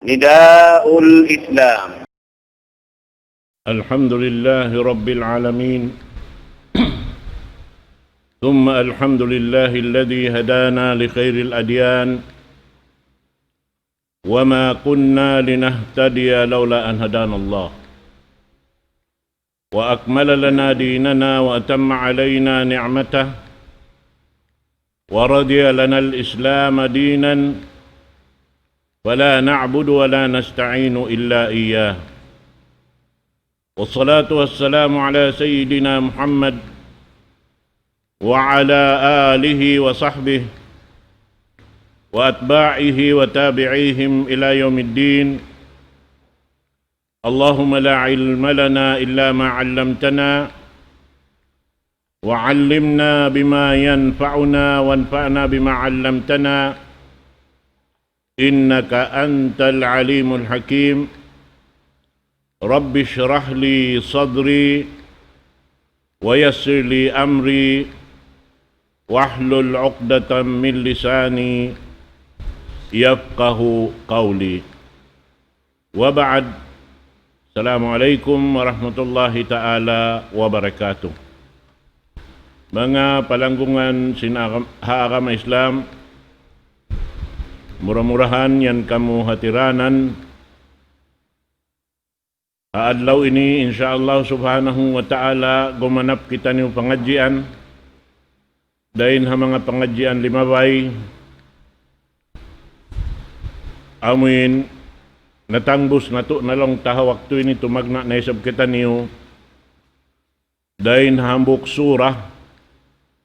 نداء الإسلام. الحمد لله رب العالمين ثم الحمد لله الذي هدانا لخير الأديان وما كنا لنهتدي لولا أن هدانا الله وأكمل لنا ديننا وأتم علينا نعمته ورضي لنا الإسلام دينا فلا نعبد ولا نستعين إلا إياه والصلاة والسلام على سيدنا محمد وعلى آله وصحبه وأتباعه وتابعيهم إلى يوم الدين. اللهم لا علم لنا إلا ما علمتنا وعلمنا بما ينفعنا وانفعنا بما علمتنا إنك أنت العليم الحكيم. رب اشرح لي صدري ويسر لي أمري واحلل عقدة من لساني يفقه قولي وبعد. Assalamualaikum warahmatullahi ta'ala wabarakatuh. Mga palanggungan haagama Islam, murah-murahan yan kamu hatiranan. Adlaw ini insyaallah subhanahu wa ta'ala gumanap kita niyo pangajian. Dahin ha mga pangajian limabay. Amin natangbos na to na lang taha waktu ini tumagna na isab kita niyo. Dahin hambuk surah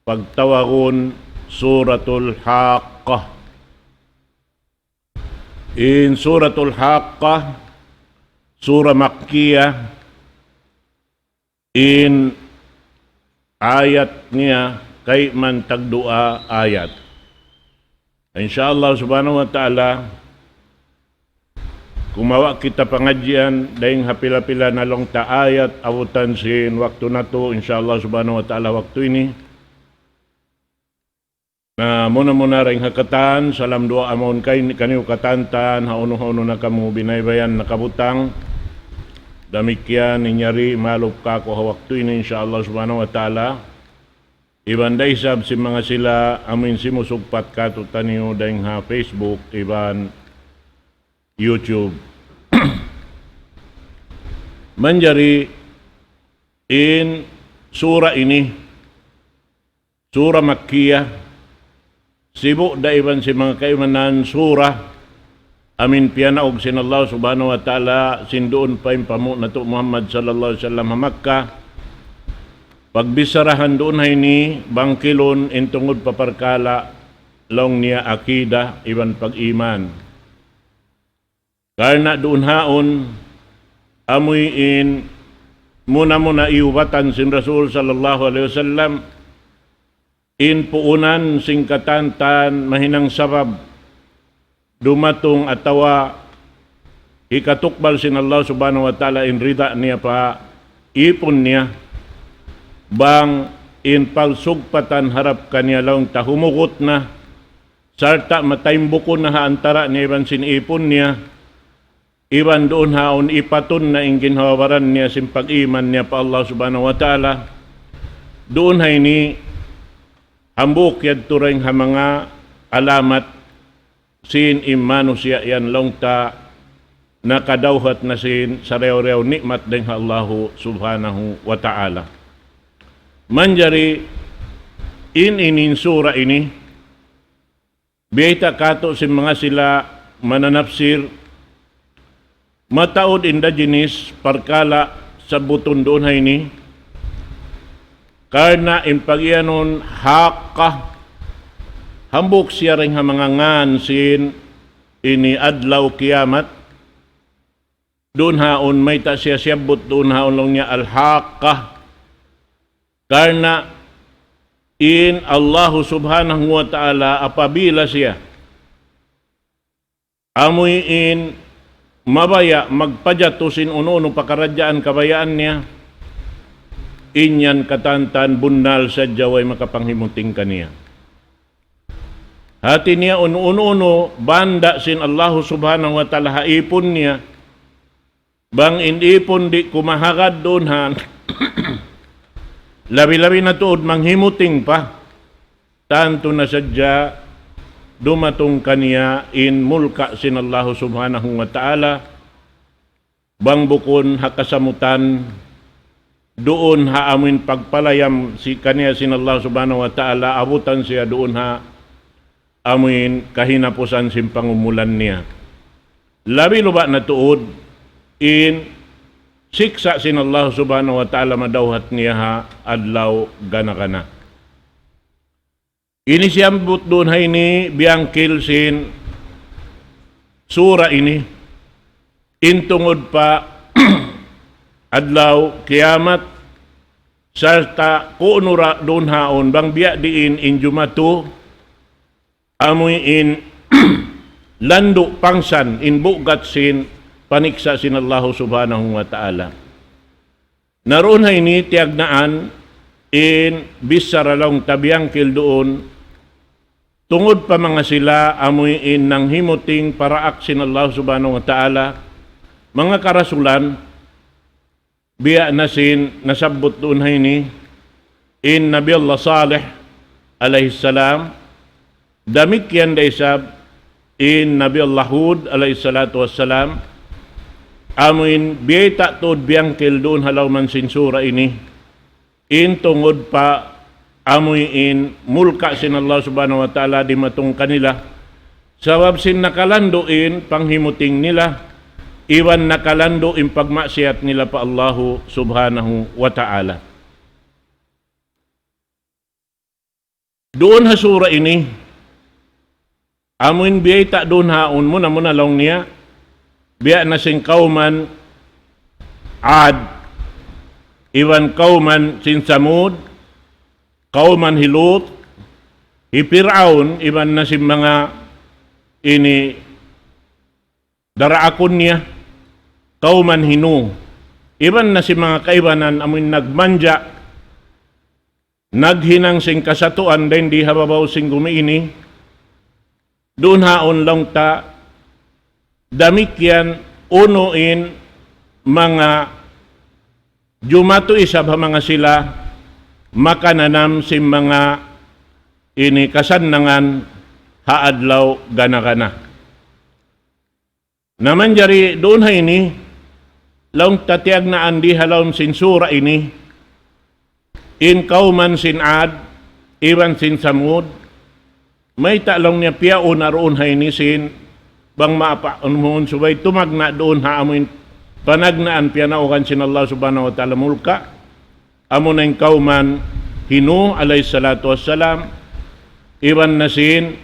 pagtawagon suratul Haqqah. In suratul Haqqah, surah Makkiyah, in ayat niya kay man tagdua ayat. Insyaallah subhanahu wa ta'ala kumawa kita pengajian daing hapila-pila na long ta ayat abutan sin waktu na to insyaallah subhanahu wa ta'ala waktu ini. Na muna ring hakatan salam dua amon kay kaniyo katantan hauno na kamu binaybayan nakabutang damikian ninyari malup ka ko waktu ini insyaallah subhanahu wa ta'ala. Iban day sab si mga sila amin simusugpat ka to taniyo daing ha Facebook iban YouTube. Manjari in surah ini surah Makkiyah sibuk daiban si mga kaimanan surah amin piyanaog sin Allah subhanahu wa ta'ala sindoon pa impamu na to Muhammad sallallahu alaihi wasallam Makkah. Pagbisarahan doon hay ni bangkilon intungod paparkala long niya akida iban pag-iman. Karena doon haon amoy in muna iubatan sin Rasul sallallahu alaihi wasallam in puunan singkatantan mahinang sabab dumatong atawa ikatukbal sin Allah subhanahu wa ta'ala in rida niya pa ipon niya bang in pagsugpatan harap kanya lang tahumugot na sarta mataimbukon na haantara niya iban sin ipon niya iban doon haon ipaton na ingin hawaran niya sin pag-iman niya pa Allah subhanahu wa ta'ala. Doon hay ni hambuk yad turing ha mga alamat sin imano siya yan long ta nakadawhat na sin sa rew nikmat din ha Allah subhanahu wa ta'ala. Manjari inin sura ini biyata kato sin mga sila mananapsir mataod inda jinis parkala sa buton doon hay ni karna in pagyanon Haqqah hambuk siya ring ha mga ngansin ini adlaw kiyamat doon haon may ta siya siyabot doon haon long niya al-Haqqah karna in Allah subhanahu wa ta'ala apabila siya amoy in mabaya magpajatusin uno pakaradyaan kabayaan niya inyan katantan bunal sa jaway makapanghimuting kaniya. Hati niya uno banda sin Allah subhanahu wa ta'ala haipon niya. Bang indipon di kumahagad doon ha. Labi-labi na tuod manghimuting pa. Tanto na sadya dumatong kaniya in mulka sin Allah subhanahu wa ta'ala. Bang bukon hakasamutan doon ha amin pagpalayam si kaniya sin Allah subhanahu wa ta'ala. Abutan siya doon ha amin kahinapusan sin pangumulan niya. Labi luba na tuod in siksa sin Allah subhanahu wa ta'ala madawhat niya ha adlaw gana-gana. Ini siyambut doon hay ni biangkil sin sura ini intungod pa adlaw kiamat sarta kunura doon haon bang biya diin in jumatu amoy in lando pangsan in bugat sin paniksa sin Allah subhanahu wa ta'ala. Naroon hay ni tiagnaan in bisaralong tabiangkil doon tungod pa mga sila amoy in nang himuting paraak sin Allah subhanahu wa ta'ala mga karasulan biya na sin nasabot doon hay ni in Nabi Allah Saleh alayhissalam damit yan daysab in Nabi Allah Hud alayhissalatu wassalam amin biyeta tod biangkil doon halaw man sinsura ini in tungod pa amoy in mulka sin Allah subhanahu wa ta'ala di matong kanila sabab sin nakalando in panghimuting nila iwan nakalando in pagmaksiyat nila pa Allahu subhanahu wa ta'ala. Doon ha sura ini amoy biyeta doon haon muna lang niya biya na sing kauman Ad, iwan kauman sin Samud, kauman Hilut, Hipiraun, iwan na sing mga ini daraakon niya, kauman Hinu, iwan na si mga kaibanan amin nagmanja, naghinang sing kasatuan din di hababaw sing gumiini, doon haon lang ta damikyan unuin mga jumato isab mga sila makananam si mga ini kasannangan haadlaw gana-gana. Naman jari doon ha ini laong tatiag na andi halawm sin sura ini in kauman sin Ad iwan sin Samud may talong niya piyaon aroon ha ini sin bang maapa unmuhon subay tumagna doon ha amin panagnaan piyanaukan sin Allah subhanahu wa ta'ala mulka amo na yung kauman Hinu alayhi salatu wassalam iwan na sin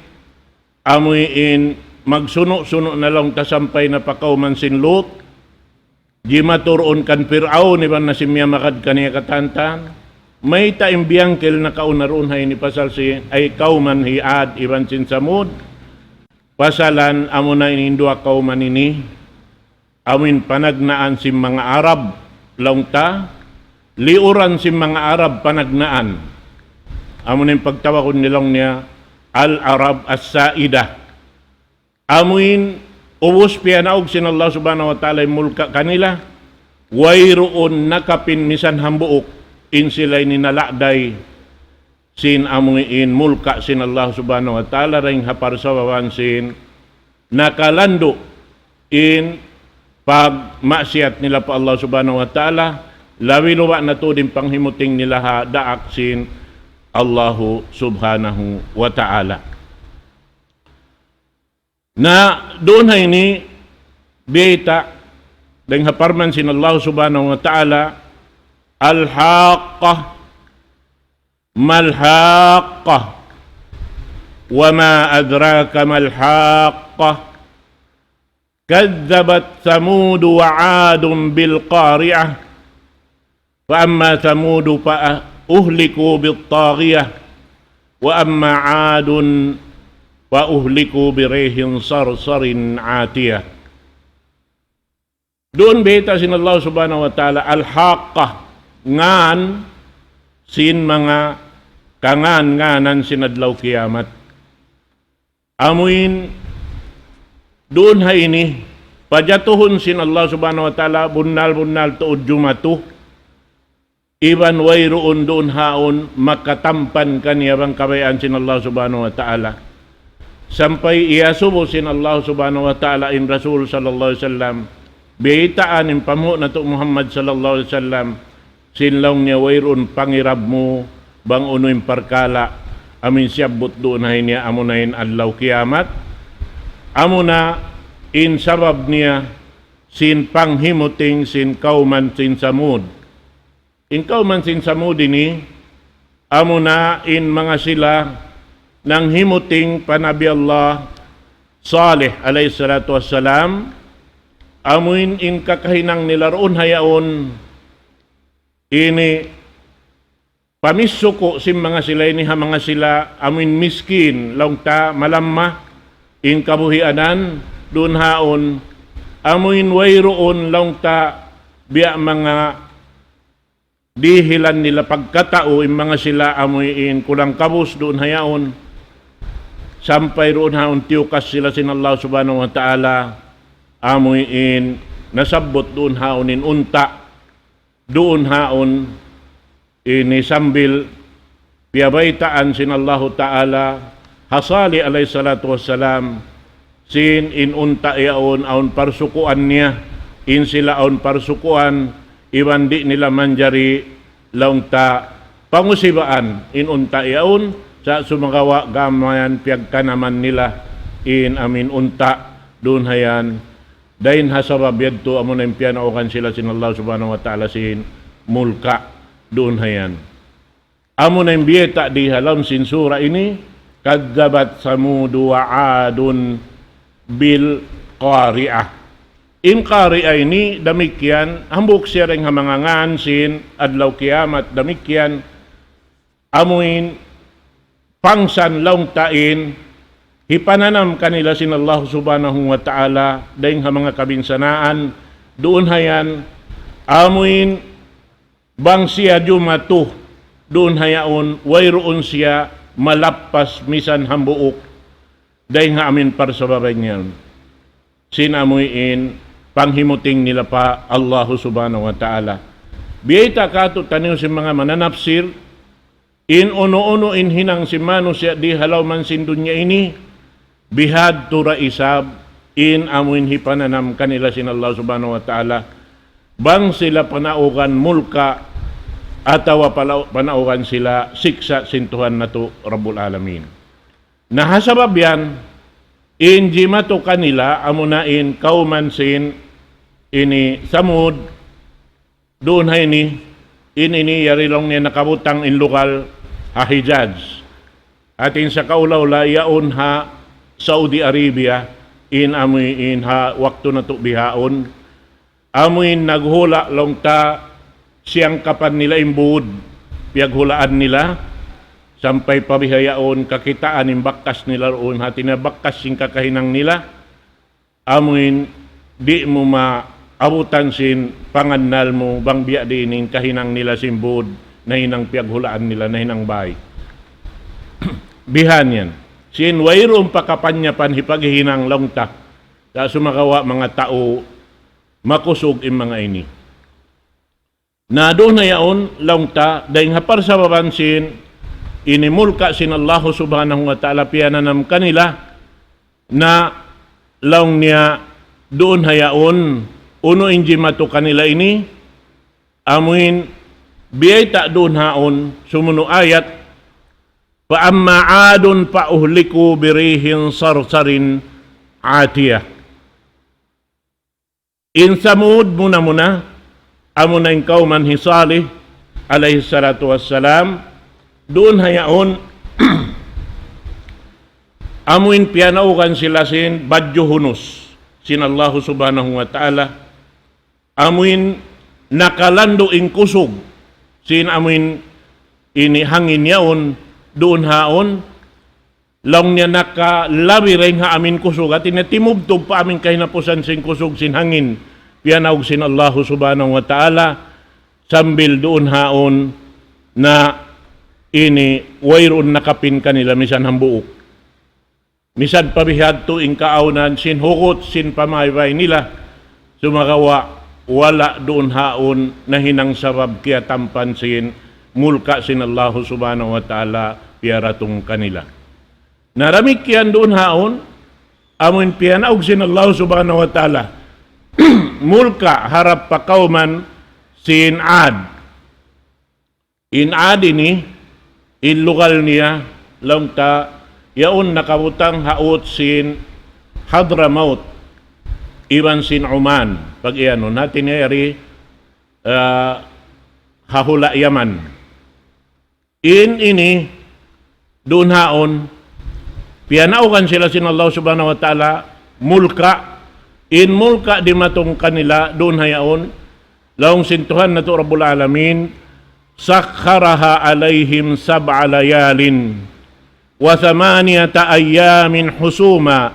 amoy in magsuno-suno na lang tasampay na pakauman sin Lut di maturon kan Firaun iwan na si miyamakad kaniya katantan may taimbiyangkel na kaunaroon hay ni pasal si ay kauman Hiad iwan sin Samud pasalan amo na inindua kauman ini amin panagnaan si mga Arab laungta liuran si mga Arab panagnaan amo na yung pagtawakon nilang niya al-Arab as-Saida amin ubos piyanaog sin Allah subhanahu wa ta'ala mulka kanila wayroon nakapin misan hambuok in sila'y ninalakday sin amuin mulka sin Allah subhanahu wa ta'ala ring haparsawawan sin nakalando in pagmaksiyat nila pa Allah subhanahu wa ta'ala lawi luwa na to din panghimuting nila ha daak sin Allahu subhanahu wa ta'ala na doon ha ini beta ding haparman sin Allah subhanahu wa ta'ala al-haqqah mal-haqqah wa ma adraka mal-haqqah kadzabat Thamud wa 'Adun bil qari'ah fa amma Thamud fa uhliku bit taghiyah wa amma 'Adun fa uhliku bi rihin sarsarin 'atiyah. Doon beta sin Allah subhanahu wa ta'ala al-haqqah ngan sin mga kangan-nganan sinadlaw kiamat. Amuin doon hay ini pajatuhon sin Allah subhanahu wa ta'ala bunnal tuod jumatu iban wayroon doon haon makatampan kaniya bang kabayan sin Allah subhanahu wa ta'ala sampai iyasubo sin Allah subhanahu wa ta'ala in Rasul sallallahu alaihi wasallam biitaan in pamu na to Muhammad sallallahu alaihi wasallam sinlaw niya wayroon pangirab mo bang unoy parkala amin siyabot doon hay niya amunayin adlaw kiamat amuna in sabab niya sin panghimuting sin kauman sin samud. In kauman sin samud ini, amo na in mga sila ng himuting panabi Allah Salih alayhi salatu wassalam, amuin in kakahinang nila roon hayaon, ini pamisuko sin mga sila ini ha mga sila amuin miskin, laungta malamma, in kabuhianan, doon haon, amuin wayroon lang ta biya mga dihilan nila pagkatao, in mga sila amuin kulang kabus doon hayaon, sampay roon haon tiyukas sila sin Allah subhanahu wa ta'ala, amuin nasabot doon haon in unta, doon haon ini sambil piyabaytaan sin Allah ta'ala, hasali alayhi salatu wassalam, sin in unta yaon aun parsukuan niya in sila aun parsukuan iban di nila manjari laungta pangusibaan in unta yaon sa sumagawa gamayan piyagka naman nila in amin unta doon hayan dahin hasabab yadto amon na impianaokan sila sin Allah subhanahu wa ta'ala sin mulka doon hayan amon na imbiyeta di halam sin sura ini kadzabat samudu wa adun bil qari'ah. In qari'ah ini damikyan hambuk siya ring hamangangan sin adlaw kiamat damikyan amuin pangsan laungtain hipananam kanila sin Allah subhanahu wa ta'ala daing mga kabinsanaan doon hayan amuin bang siya jumatuh doon hayaon wayroon siya malappas misan hambuok dahil nga amin para sa babay niyan, sinamuin panghimuting nila pa Allah subhanahu wa ta'ala. Biyita kato taniw si mga mananapsir, in ono-ono in hinang si mano siya di halaw man sin dunya ini, bihad tura isab, in amuin hipananam kanila sin Allah subhanahu wa ta'ala, bang sila panaugan mulka, atawa panaugan sila siksa sintuhan na to Rabbul Alamin. Nahasabab yan, in jimato kanila, amunain kauman sin ini samud, doon hay ni, ini yarilong niya nakabutang in lokal ha Hijaz. At in sa kaulaw yaon ha Saudi Arabia, in amuin ha wakto na to bihaon, amuin naghula long ta siyang kapan nila imbud, piyaghulaan nila, sampay pabihayaon kakitaan ng bakkas nila roon hati na bakkas sing kakahinang nila amuin di mo maabutan sin pangannal mo bang biya dining kahinang nila simbod na hinang piyaghulaan nila na hinang bay bihan yan sin wayroong pakapanyapan hipaghinang longta sa sumakawa mga tao makusog in mga ini na doon na yaon longta dahil hapar sa babansin inimulka sin Allah subhanahu wa ta'ala piyananam kanila na laong niya doon hayaon uno injimatu kanila ini amuin biyay ta doon haon sumuno ayat fa amma adun pa uhliku birihin sarsarin atiyah in samud muna amuna in kauman hisalih alayhi salatu wassalam doon hayaon amuin piyanaukan sila sin badyo hunus sin Allah subhanahu wa ta'ala amuin nakalando in kusog sin amuin ini hangin yaon doon haon lang niya nakalabi rin ha amin kusog at inatimubtog pa amin kahinapusan sin kusog sin hangin piyanawag sin Allah subhanahu wa ta'ala sambil doon haon na ini wayroon nakapin kanila misan hambuok misad pabihad tuing kaaunan sin hukot sin pamaybay nila sumagawa wala doon haon na hinang sabab kaya tampan sin mulka sin Allah subhanahu wa ta'ala piyaratong kanila. Naramik yan doon haon amun piyanaog sin Allah subhanahu wa ta'ala mulka harap pa kauman sin Ad. In Ad ini in lugal niya lang ta yaon nakabutang haot sin Hadramaut iban sin Oman pag iano natin yari hahula Yaman in ini doon haon piyanaukan sila sin Allah subhanahu wa ta'ala mulka in mulka di matong kanila doon hayaon laong sintuhan na to Rabbul Alamin sakharaha alayhim sab'a layalin wa thamaniyata ayyamin husuma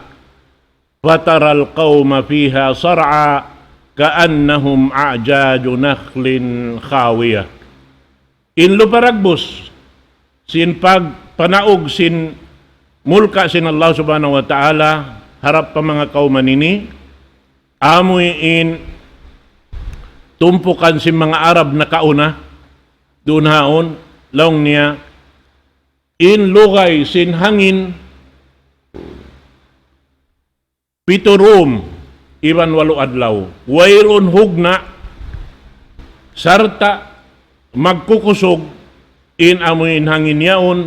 fatara alqawma fiha sar'a ka'annahum a'jaju nakhlin khawiyah. In luparagbos sin pagpanaog sin mulka sin Allah subhanahu wa ta'ala harap pa mga kauman ini amoy in tumpukan sin mga Arab na kauna doon haon laong niya in lugay sin hangin piturum iban walo adlaw wayron hugna sarta magkukusog in amuin hangin yaon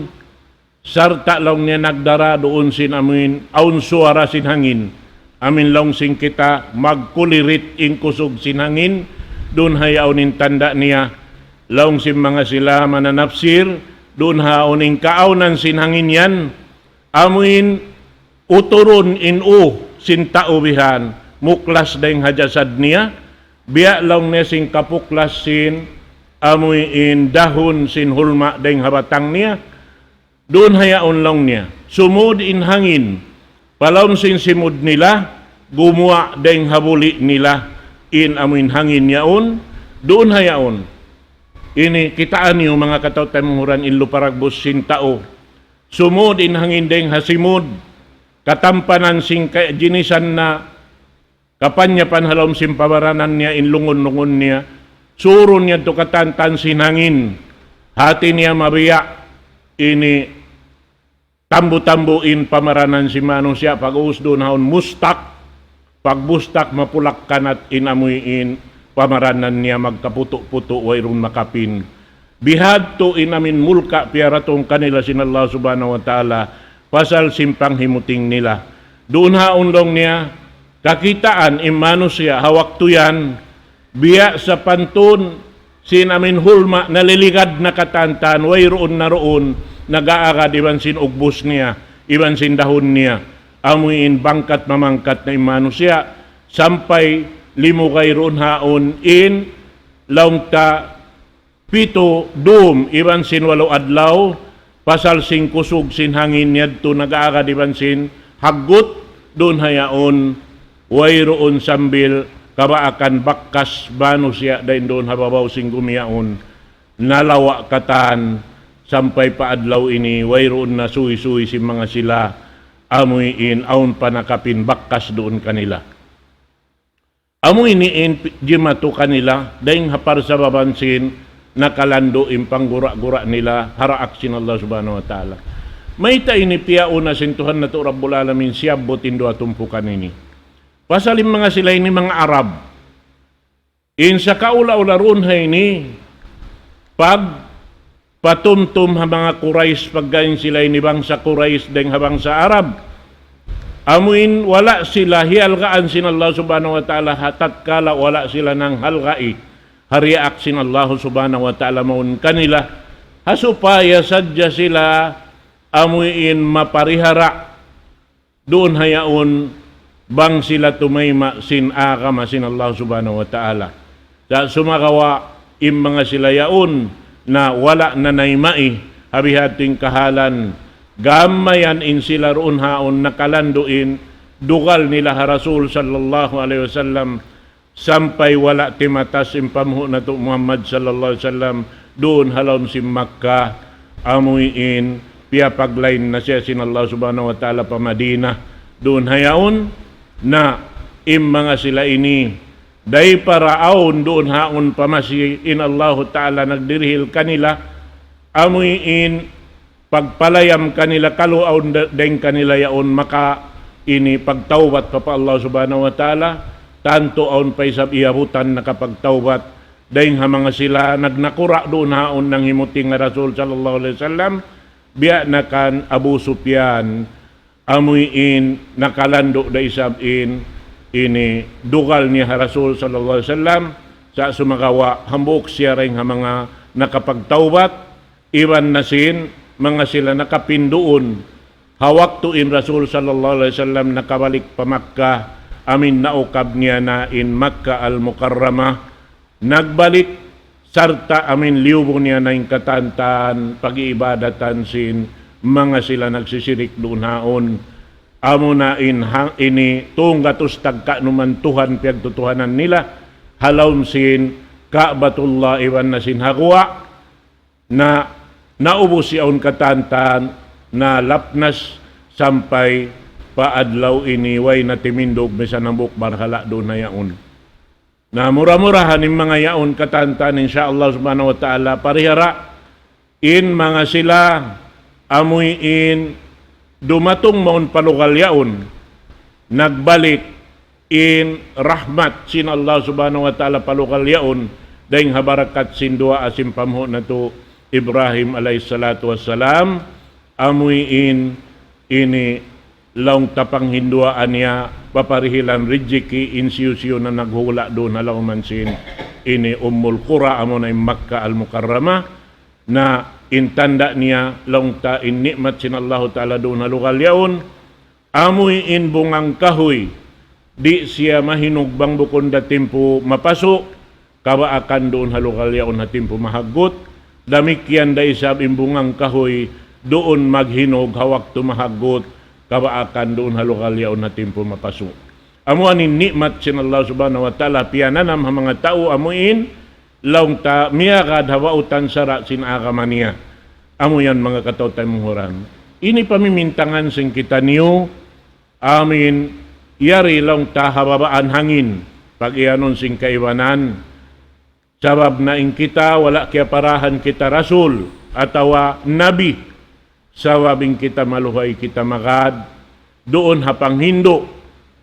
sarta laong niya nagdara doon sin amuin aun suara sin hangin amin laong sin kita magkulirit in kusog sin hangin doon hayaunin tanda niya laong sin mga sila mananapsir doon haoning kaaunan sin hangin yan amuin uturon in sin taubihan muklas dayng hajasad niya biya laong niya sin kapuklas sin amuin dahon sin hulma dayng habatang niya doon hayaon laong niya sumud in hangin palaong sin simud nila gumawa dayng habuli nila in amuin hangin yaon doon hayaon ini kitaan niyo mga katawtamuran illo paragbos sin tao sumud in hangin dayng hasimud katampanan sing jinisan na kapanya panhalom sin pabaranan niya in lungon-lungon niya suron niya to katantan sin hangin hati niya mabiya ini tambo-tambo in pamaranan si manong siya pag-uus doon haon mustak pagbustak mapulak kanat inamuy in pamaranan niya magkaputo-puto wayron makapin bihad to inamin mulka piyaratong kanila sin Allah subhanahu wa ta'ala pasal simpang himuting nila doon haon long niya kakitaan imano siya hawak tuyan biya sa pantun sinamin hulma naliligad na katantan wayroon na roon nag-aagad iban sin ugbos niya iban sin dahon niya amuin bangkat mamangkat na imano siya sampay limo kay roon haon in laong ta pito dum iban sin walo adlaw pasal sin kusog sin hangin yadto nag-aagad iban sin haggot doon hayaon wayroon sambil kabaakan bakkas bano siya dahin doon hababaw sin gumiyaon nalawa katan sampay paadlaw ini wayroon na suy-suy sin mga sila amoy in aun panakapin bakkas doon kanila amoy ni in jimato kanila dahin hapar sa babansin nakalando in panggura-gura nila haraak sin Allah subhanahu wa ta'ala may tayo ni piyauna sintuhan na to Rabbul Alamin siyabot indo atumpukan ini pasalim mga sila ini mga Arab in sa kaula-ula ron hay ni pag patumtum ha mga Quraysh paggain sila ini bang sa Quraysh deng habang sa Arab amuin wala sila hialgaan sin Allah subhanahu wa ta'ala hatat kala wala sila ng halgai hariak sin Allah subhanahu wa ta'ala maun kanila hasupaya sadya sila amuin maparihara doon hayaon bang sila tumayma sin akama sin Allah subhanahu wa ta'ala sa sumagawa im mga sila yaon na wala na naimai habihating kahalan gamayan in sila roon haon nakalanduin dugal nila ha Rasul sallallahu alaihi wasallam sampay wala timatas impamho na to Muhammad sallallahu alaihi wasallam doon halon si Makkah amuin paglain na siya sin Allah subhanahu wa ta'ala pa Madina. Doon hayaon na mga sila ini day paraon doon haon pamasiin Allah ta'ala nagdirihil kanila amuin pagpalayam kanila kaluaon deng kanila yaon maka ini pagtawbat pa Allah subhanahu wa ta'ala tanto aon pa isab iyabutan nakapagtawbat dahil mga sila nagnakura doon haon ng himuting nga Rasul sallallahu alaihi wasallam biya na kan Abu Sufyan amuin nakalando da isabin ini dugal ni Rasul sallallahu alaihi wasallam sa sumagawa hambok siya rin nga mga nakapagtawbat iwan nasin mga sila nakapindoon hawak tuin Rasul sallallahu alaihi wasallam nakabalik pa Makkah amin naukab niya na in Makkah al-Mukarramah nagbalik sarta amin liubo niya na yung katantan pag-iibadatan sin mga sila nagsisirik doon haon amo na ini tunggatos tagka numan Tuhan piyagtutuhanan nila halawm sin Ka'batullah iwan na sin hagwa na naubos siyaon katantan na lapnas sampay paadlaw ini way na timindog bisan ang bukbar hala doon na yaon na mura-murahan yung mga yaon katantan insyaallah subhanahu wa ta'ala parihara in mga sila amuy in dumatong maun palugal yaon nagbalik in rahmat sin Allah subhanahu wa ta'ala palugal yaon dahil habarakat sin dua asim pamho na to Ibrahim alayhi salatu wassalam amuy in ini laong tapang hinduaan niya paparihilan rijiki insiyo na naghula doon halaw man sin ini Qura amo na Makkah al-Mukarramah na intanda niya laong ta in nikmat sin Allah ta'ala doon halugal yaon amoy in bungang kahoy di siya mahinugbang bukon da tempo mapasok kabaakan doon halugal yaon na tempo mahagot damikyan da isab in bungang kahoy doon maghinog hawak tumahagot kabaakan doon halugal yaon na tempo mapasok amo anin nikmat sin Allah subhanahu wa ta'ala piyananam ha mga tao amuin laong ta miyagad hawautan sara sin agamaniya amo yan mga katawtay munghuran ini pamimintangan sing kita niyo amin yari laong ta hababaan hangin pag iyanon sing kaiwanan sabab na in kita wala kaya parahan kita rasul atawa nabi sawabing kita maluhay kita magad doon hapang hindo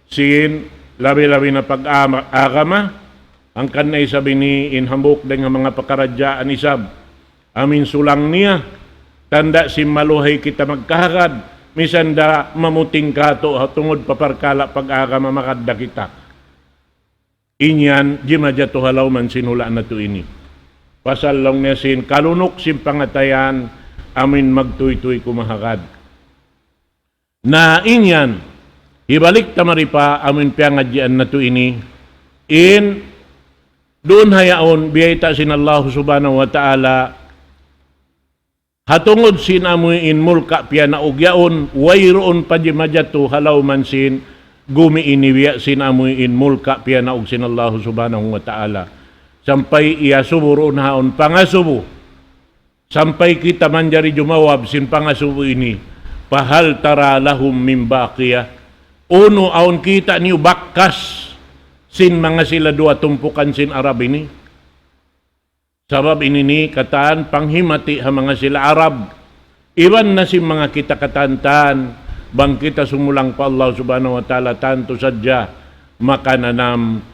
sin labi-labi na pag-agama ang kanay sabi ni inhambok ng mga pakaradyaan isab amin sulang niya tanda si maluhay kita magkahagad misan da mamuting kato tungod paparkala pag-agama makadda kita inyan di madyato halaw man sinula na to ini pasal lang niya sin kalunok sin pangatayan amin magtuy-tuy kumahagad. Na inyan, ibalik tamari pa amin piangadyan na to ini, in doon hayaon, biyayta sin Allah subhanahu wa ta'ala, hatungod sin amuy in mulka piya na ugyaon, wayroon pa di madyato halaw man sin, gumi iniwiya sin amuy in mulka piya na sin Allah subhanahu wa ta'ala. Sampay iya suburon haon pangasubo, sampay kita manjari jumawab sin pangasubo ini pahal tara lahum min baqiya uno aon kita niyo bakkas sin mga sila dua tumpukan sin Arab ini sabab ini ni kataan panghimati ha mga sila Arab iwan na sin mga kita katantan bang kita sumulang pa Allah subhanahu wa ta'ala tanto sadya makananam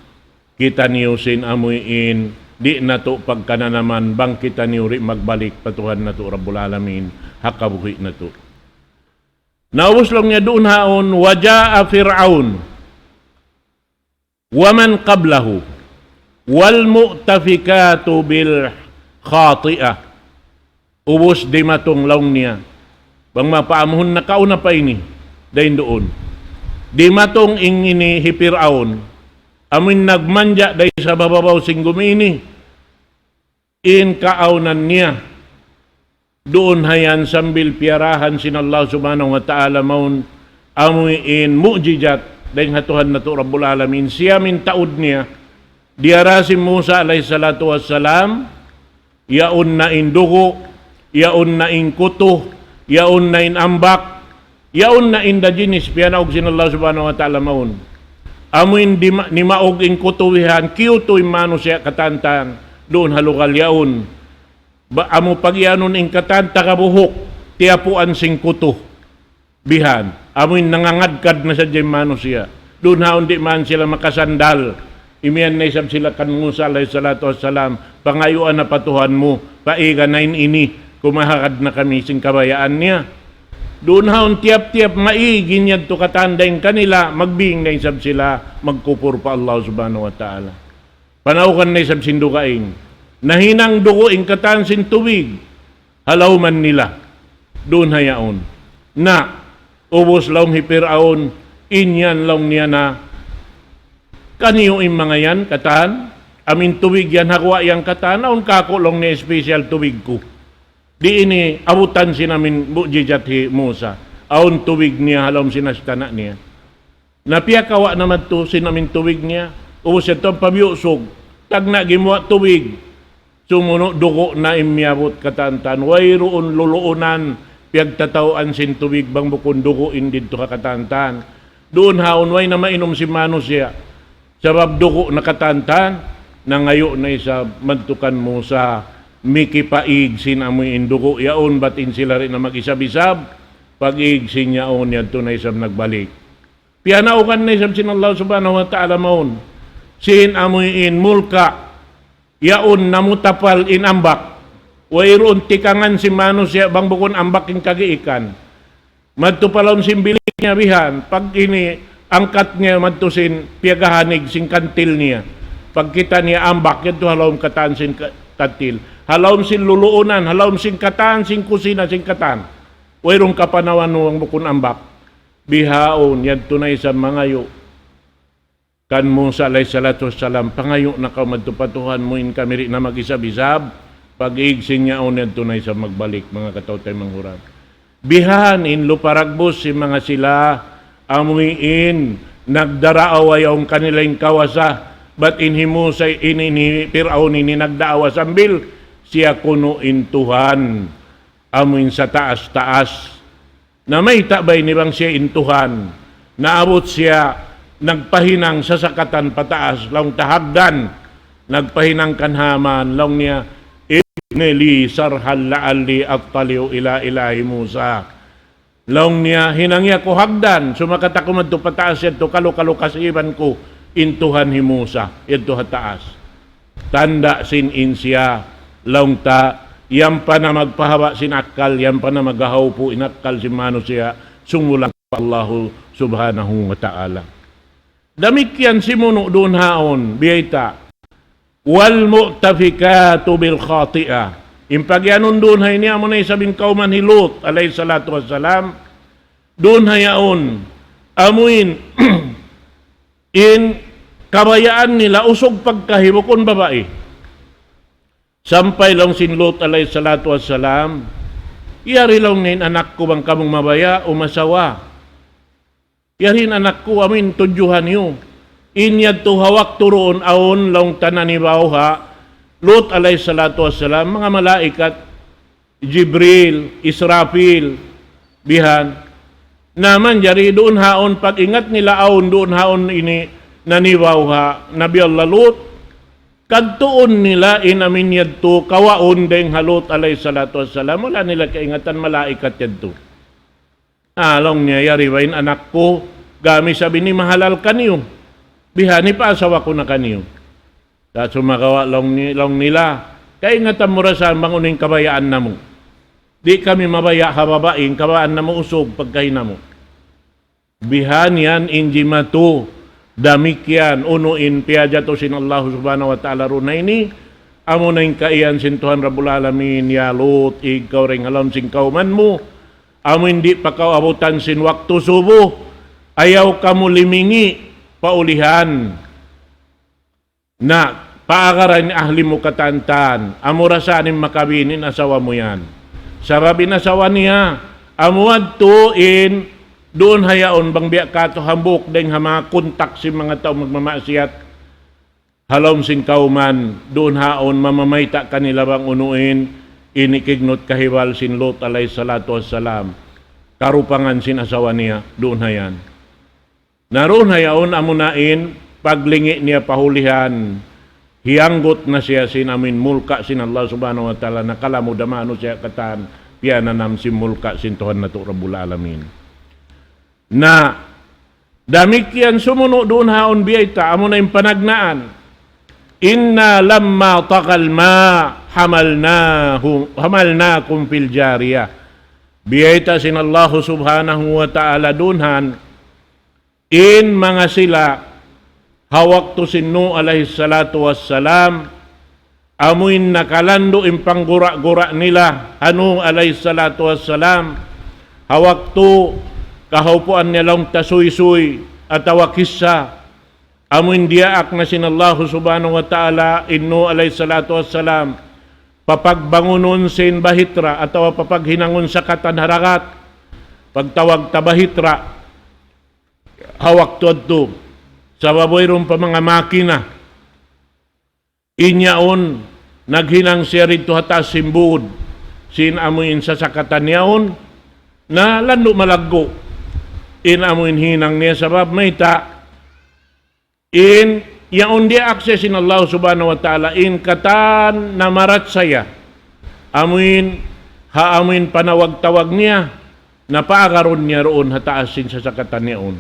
kita niyo sin amuyin di na to pagkananaman bang kita niuri magbalik patuhan na to Rabbul Alamin hakabuhi na to naubos lang niya doon haon waja'a Fir'aun waman qablahu wal mu'tafikatu bil khati'ah ubos di matong laong niya bang mapaamuhon na kauna pa ini dahin doon di matong ingini hi Fir'aun amin nagmanja day sa bababaw sing gumini in kaaunan niya doon hayan sambil piarahan sin Allah subhanahu wa ta'ala maun amoy in mu'jizat day hatuhan na to Rabbul Alamin siya min taud niya diarasim Musa alayhi salatu wassalam yaon na in dugo yaon na in kuto yaon na inambak, yaon na indajinis, piyanaog sinallahu subhanahu wa ta'ala maun. Amuin ni maog in kutuwihan, kiyuto imano siya katantan, doon halukal yaon. Amo pagyanon in katanta kabuhok, tiapuan sing kuto, bihan. Amuin nangangadkad na sa mano siya. Doon haon di man sila makasandal. Imiyan na isab sila kan Musa alayhi salatu wassalam, pangayuan na patuhan mo, paiga na ini, kumahakad na kami sing kabayaan niya. Doon haon tiap-tiap maigin yan to katandayin kanila, magbing na isab sila, magkupur pa Allah subhanahu wa ta'ala. Panaukan na isab sindukaing, nahinang duguing katansin tubig, halaw man nila, doon hayaon. Na, ubos laong hipiraon, inyan laong niya na, kaniyo yung mga yan, katan, amin tubig yan, hakwa yang katan, naon kakulong ni special tubig ko. Di ini abutan sinamin mujizat hi Musa. Aon tubig niya halom sinastana niya. Napia kawa naman to sinamin tubig niya. Ubos ito ang pamiyusog. Tagna gimuha tubig. Sumuno dugo na imyabot katantan. Wayroon luluunan. Piyagtatawaan sin tubig bang bukon dugo indid to katantan. Doon haon way na mainom si Mano siya. Sabab dugo na katantan. Na ngayon na isa mantukan mo sa mikipaig sinamoy indugo yaon batin sila rin na mag-isab-isab pag-ig sinyaon yan to na isab nagbalik piyanaukan na isab sinallahu subhanahu wa ta'ala maun sin amoy in mulka yaon namutapal in ambak wairoon tikangan si Mano siya bang bukon ambak in kagiikan madtupalon sin bilik niya bihan pag ini angkat niya madtusin piyagahanig sin kantil niya pagkita niya ambak yan to halawang kataan sin kantil halawm sin luluunan, halawm sin katan, sin kusina, sin katan. Wairong kapanawan nuwang bukun ambak. Bihaon, yan tunay sa mangayo. Kan Musa alayhi salatu wassalam, pangayo na kamadtupatuhan mo in kamiri na mag-isab-isab, pag-iigsin niya on yan tunay sa magbalik, mga katautay manghuran. Bihan, in luparagbos si mga sila, amuin, nagdaraawa yung kanilang kawasa, but in himusay, in Piraon, ini nagdaawa sambil, siya kuno intuhan amuin sa taas-taas na may tabay ni bang siya intuhan naabot siya nagpahinang sa sakatan pataas long tahagdan nagpahinang kanhaman long niya ibneli sarhal la'alli attaliu ila ilahi Musa long niya hinangya ko hagdan sumakatak ko pataas ito kalu-kalu kasiban ko intuhan hi Musa ito hataas tanda sin siya laong ta, yan pa na magpahawa sinakal, yan pa na magahaw po inakal si Mano siya, sumulang pa Allah subhanahu wa ta'ala. Damikyan si Muno doon haon, biyayta, wal mu'tafikatu bil khati'ah. Impagyanon doon hay niya mo na isabing kauman hi Lut, alayhi salatu wassalam, doon hayaon, amuin, in kabayaan nila, usog pagkahibukon babae. Sampay lang sin Lot alayhi salatu wassalam, iyari lang nin anak ko bang kamong mabaya o masawa. Yarin anak ko amin tudyuhan yo. Inyad to hawak turoon aon lang tananibaw ha. Lot alayhi salatu wassalam, mga malaikat, Jibril, Israfil, bihan. Naman jari doon haon pag ingat nila aon doon haon ini nanibaw ha. Nabi Allah Lot, kadtuon nila inamin yadto kawaon deng halot alayhi salatu wassalam wala nila kaingatan malaikat yadto along niya yari wain anak ko gami sabi ni mahalal kaniyo bihani pa asawa ko na kaniyo at sumakawa long nila kaingatan mo rasan manguning kabayaan na mo di kami mabaya hababaing kabayaan na mo usog pagkaina mo bihan yan injimatu damikyan unuin piyajato sin Allah subhanahu wa ta'ala runa ini amo na yung kaiyan sin Tuhan Rabbul Alamin ya Lut ikaw ring alam sin kauman mo amo hindi pa abutan sin waktu subuh ayaw kamu limingi paulihan na paagaran ahli mo katantan amo rasanin makabinin asawa mo yan sarabin asawa niya amuad tuin doon hayaon bang biya kato hambok deng hama kontak si mga tao magmamasyat halom sin kauman doon haon mamamayta kanila bang unuin inikignot kahiwal sin Lot alayhi salatu wassalam, karupangan sin asawa niya, doon hayan. Naroon hayaon amunain, paglingi niya pahulihan, hiyanggot na siya sin amin mulka sin Allah subhanahu wa ta'ala, nakala mo damano siya katan, piyananam sin mulka sin Tuhan na Rabbul Alamin. Na damikyan sumuno doon haon biyayta, amo na yung panagnaan. Inna lamma taqal ma hamalnakum fil jariyah. Biyayta sin Allah subhanahu wa ta'ala dunhan, in mga sila, hawak to sin Nuh alayhi salatu wassalam, amuin nakalando in panggura-gura nila, Nuh alayhi salatu wassalam, hawak to kahaupuan nilang tasuy-suy at awakisa, amuin diaak na sin Allah subhanahu wa ta'ala, inno alayhi salatu wassalam, papagbangunon sin bahitra atawa papaghinangon sa katanharakat, pagtawag ta bahitra, hawak to sa baboyron pa mga makina, inyaon naghinang siya rito hatas simbud, sin amuin sa sakatan niyaon, na lando malaggo, inamuin hinang niya sabab may ta, in yaon di akses in Allah subhanahu wa ta'ala, in katan na marat saya, amuin haamuin panawag-tawag niya, na paagaron niya roon hataasin sa sakatan niyaon.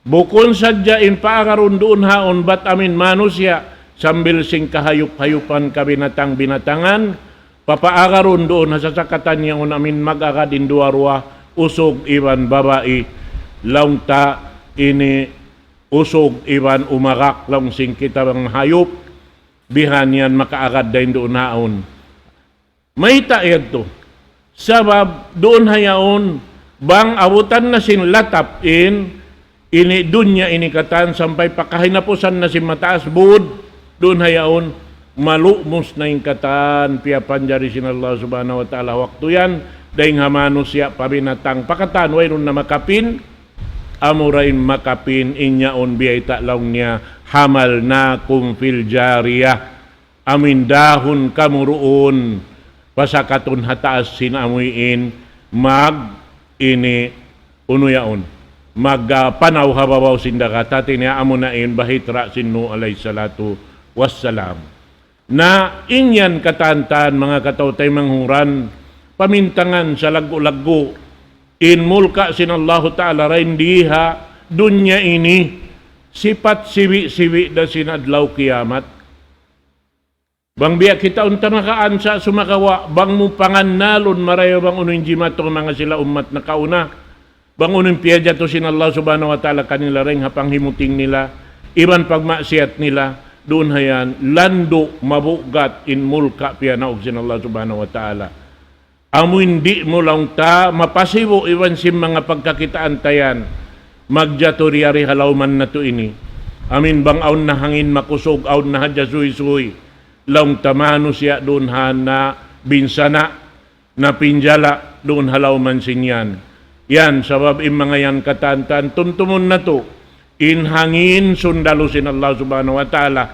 Bukon sadya in paagaron doon haon, bat amin manusya, sambil sing kahayup-hayupan kabinatang-binatangan, papaagaron doon sa sakatan niyaon amin mag-agadin duwarwa, usog iban babae, launta ini usog iban umarak lang sing kita bang hayop, bihan yan makaagad dahin doon haon. May taed to, sabab doon hayaon, bang abutan na sin latap ini dunya inikatan, sampay pakahinapusan na si mataas bud, doon hayaon, malumos na yung katan, piyapan jari sin Allah subhanahu wa ta'ala, waktu yan, dahing hamano siya pabinatang pakatan, wayron na makapin, amurain makapin, inyaon biyayta lang niya, hamal na kumfil jariyah, amin dahon kamuruon, pasakatun hataas sinamuin, ini unuyaon, magpanaw hababaw sindakata, tinia amunain bahitra sinu alayhi salatu wassalam. Na inyan katantan mga katautay manghuran, pamintangan sa lagu-lagu, in mulka sin Allah ta'ala rain diha, dunya ini, sipat siwi-siwi da sinadlaw kiamat. Bang biya kita unta nakaan sa sumakawa, bang mo pangannalon marayo bang unin jimato mga sila umat na kauna, bang unin piya to sin Allah subhanahu wa ta'ala kanila ring hapang himuting nila, iban pagmaksiat nila, doon hayan, lando mabugat in mulka piya na sin Allah subhanahu wa ta'ala. Amo hindi mo lang ta, mapasibo iwan sim mga pagkakitaan tayan, magjatoriyari halawman na to ini. Amin bang aun na hangin makusog, aun na hadya suy-suy, lang tamano siya doon na binsana, na pinjala, doon halawman sinyan. Yan, sabab in mga yan katantan, tuntumon na to, in hangin sundalusin Allah subhanahu wa ta'ala,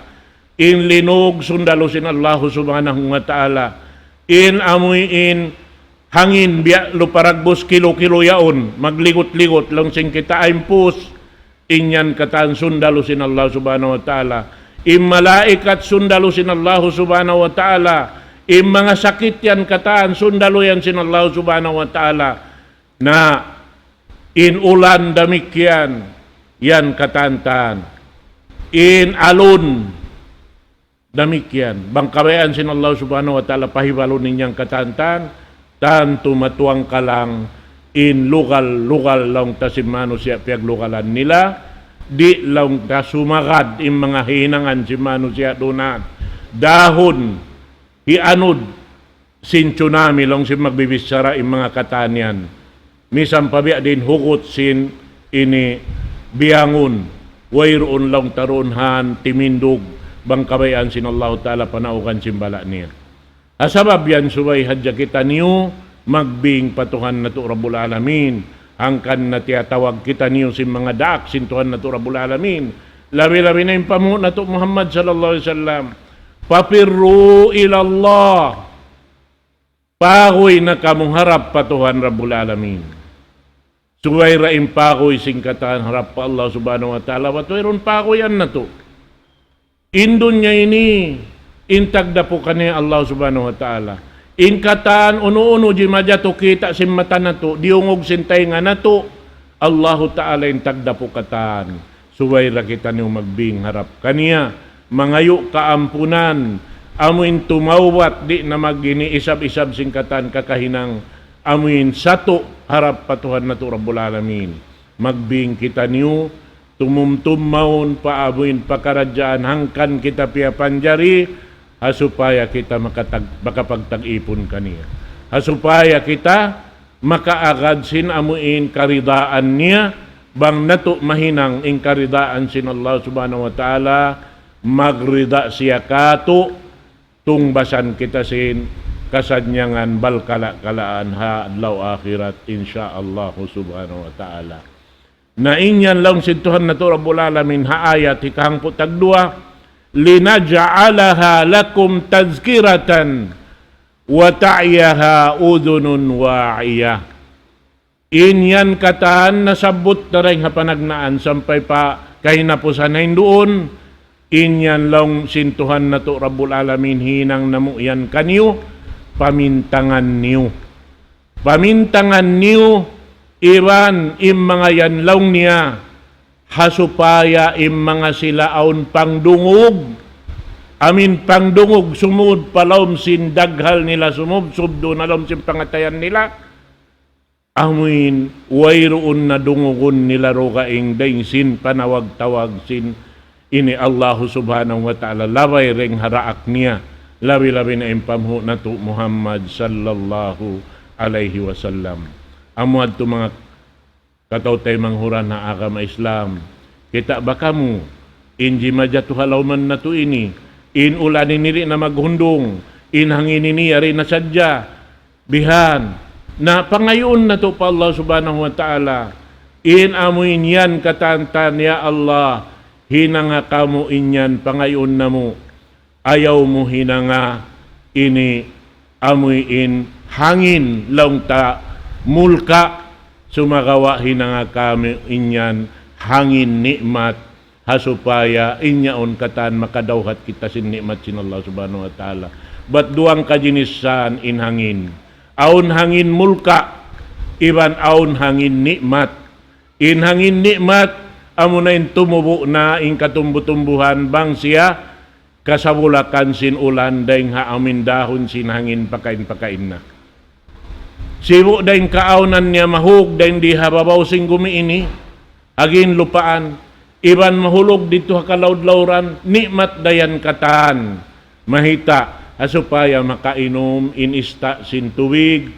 in linog sundalusin Allah subhanahu wa ta'ala, in amoy in hangin biya luparagbos kilo-kilo yaon, magligot-ligot lang sing kita aimpus, inyan katan sundalusin Allah subhanahu wa ta'ala, im malaikat sundalusin Allah subhanahu wa ta'ala, im mga sakit yan katan sundalo yan sin Allah subhanahu wa ta'ala, na in ulan damikyan yan katantan, in alon damikyan, bangkabayan sin Allah subhanahu wa ta'ala pahibalo ninyang katantan, tanto matuang ka lang, in lugal-lugal lang tasimano siya piyaglugalan nila, di lang tasumagad in mga hinangan si mano siya doon, dahon, hianod, sin tsunami lang si magbibisara in mga katanyan, misang pabiya din hugot sin ini biyangon, wayroon lang tarunhan, timindog, bangkabayan sin Allah ta'ala panaukan simbala niya. Asabab yan subay hadya kita niyo, magbing patuhan na to Rabbul Alamin, angkan na tiyatawag kita niyo sin mga daak sin Tuhan na to Rabbul Alamin, labi-labi na yung pamu na to Muhammad sallallahu alaihi wasallam, papirru ilallah, pagoy na kamong harap patuhan Rabbul Alamin. Suway raim pagoy singkatan harap pa Allah subhanahu wa ta'ala. Watuiron pagoyan na to. Indon niya ini, intagda po kaniya Allah subhanahu wa ta'ala. Inkatan, uno-uno di madya to kita sin mata na to, diungog sintay nga na to, Allahu ta'ala intagda po katan. Suway ra kita niyo magbing harap kaniya. Mangayo kaampunan, amuin tumawat di na maginiisab-isab singkatan kakahinang amuin sato harap patuhan na to Rabbul Alamin. Magbing kita niyo, tumumtummaon paamuin pakaradyaan hangkan kita piapanjari, hasupaya kita makapagtag-ipon kaniya. Hasupaya kita makaagad sin amuin karidaan niya, bang nato mahinang ing karidaan sin Allah subhanahu wa ta'ala, magrida siya kato, tungbasan kita sin kasadnyangan balkala-kalaan ha adlaw akhirat insyaallah subhanahu wa ta'ala. Na inyan lang sintuhan na to Rabbul Alamin ha ayat hikahang putagdua, linaj'alaha lakum tazkiratan wa ta'yaha udhunun wa'iyah. Inyan kataan nasabot na rin hapanagnaan sampay pa kahinapusan na doon. Inyan lang sintuhan na to Rabbul Alamin hinang namuyan kanyo, pamintangan niyo. Pamintangan niyo, iwan im mga yan lang niya, hasupaya im mga sila aun pangdungog. Amin pangdungog, sumud palawm sin daghal nila sumub, subdo na lawm sin pangatayan nila. Amin, wayroon na dungugon nila rogaing daing sin panawag-tawag sin ini Allah subhanahu wa ta'ala laway ring haraak niya labi-labi na impamhu na to Muhammad sallallahu alaihi wasallam. Amuad to mga katawtay manghuran na agama Islam, kita baka mo inji madya to halawman na to ini, in ulanin niri na maghundong, in hanginin niya rin na sadya bihan na pangayon na to pa Allah subhanahu wa ta'ala, in amuin yan katantan ya Allah, hinanga kamo inyan pangayon na mo, ayaw mo hinanga ini amuin hangin laung ta mulka, sumagawa hinanga kamo inyan hangin nikmat, hasupaya inyaon katan makadawhat kita sin nikmat sin Allah subhanahu wa ta'ala. Bat duang kajinisan in hangin, aun hangin mulka, iban aun hangin nikmat. In hangin nikmat, amo na in tumubo na in katumbutumbuhan bang siya kasabulakan sin ulan daing haamin dahon sin hangin pakain-pakain na. Sibo daing kaaunan niya mahug daing di hababaw sing gumiini agin lupaan, iban mahulog dito hakalaud-lauran, nikmat dayan katan mahita, hasupaya makainom in ista sin tuwig,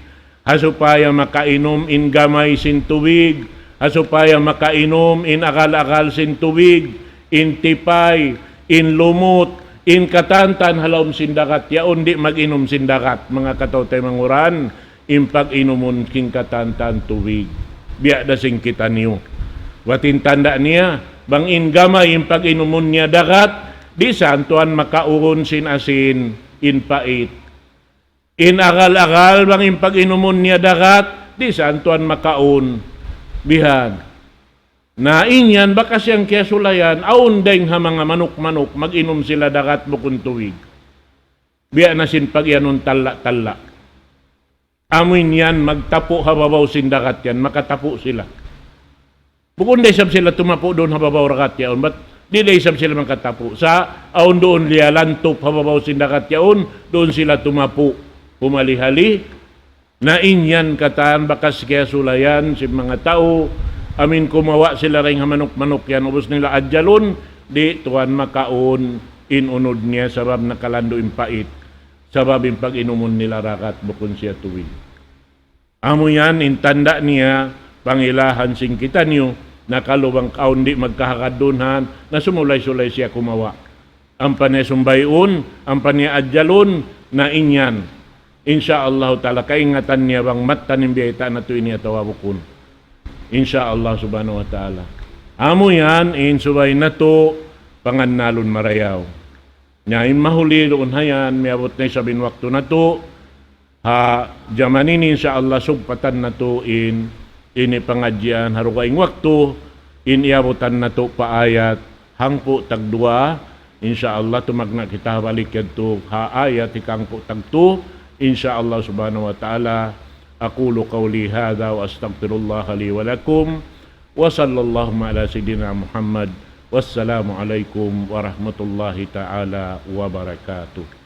hasupaya makainom in gamay sin tuwig, hasupaya makainom in akal-akal sin tubig, in tipay, in lumot, in katantan halawm sindakat, yaon di mag-inom sindakat, mga katawtay manguran, in pag-inumon king katantan tubig. Biya da sing kita niyo. Watin tanda niya, bang in gamay in pag-inumon niya dakat, di santuan makauhon sin asin, in pait. In akal-akal bang in pag-inumon niya dakat, di santuan makaun. Bihan. Na inyan, baka siyang kesulayan, aun deng ha mga manok-manok, mag-inom sila dagat bukun tuwig. Biya na sin pagyanon talla-talla. Amin yan, magtapo hababaw sin dagat yan, makatapo sila. Bukun desab sila tumapo doon hababaw rakat yaon, but di desab sila makatapo. Sa aun doon lialantop hababaw sin dagat yaon, doon sila tumapo, pumalihali. Na inyan kataan bakas kaya sulayan si mga tao, amin kumawa sila rin manok-manok yan, ubos nila adjalon, di tuwan makaon, inunod niya sabab nakalando impait, sabab yung pag-inumon nila rakat bukon siya tuwing. Amo yan, intanda niya, pangilahan sing kita niyo, nakalubang kaon di magkahakadunhan, na sumulay-sulay siya kumawa. Ang panesumbayon, ang paniadjalon, na inyan. Insyaallah ta'ala, kaingatan niya bang matan ng biyayta na ito ini atawabukun. Insyaallah subhanahu wa ta'ala. Amo yan, insubay na to, pangannalon marayaw. Nyain mahuli doon hayan, may abot na sabin wakto na to, Jaman ini insyaAllah sugpatan na to ini pengajian harukaing waktu iniabutan na to paayat hangpo tagdua insyaAllah tumagna kita balik to ayat ikangpo tagto insyaAllah subhanahu wa ta'ala. Aqulu qawli hadha wa astaghfirullah li wa lakum wa sallallahu ala sayyidina Muhammad. Wassalamu alaikum warahmatullahi ta'ala wabarakatuh.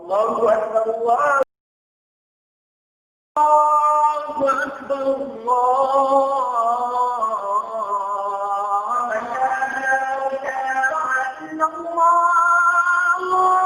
الله أكبر الله أكبر الله لا إله إلا الله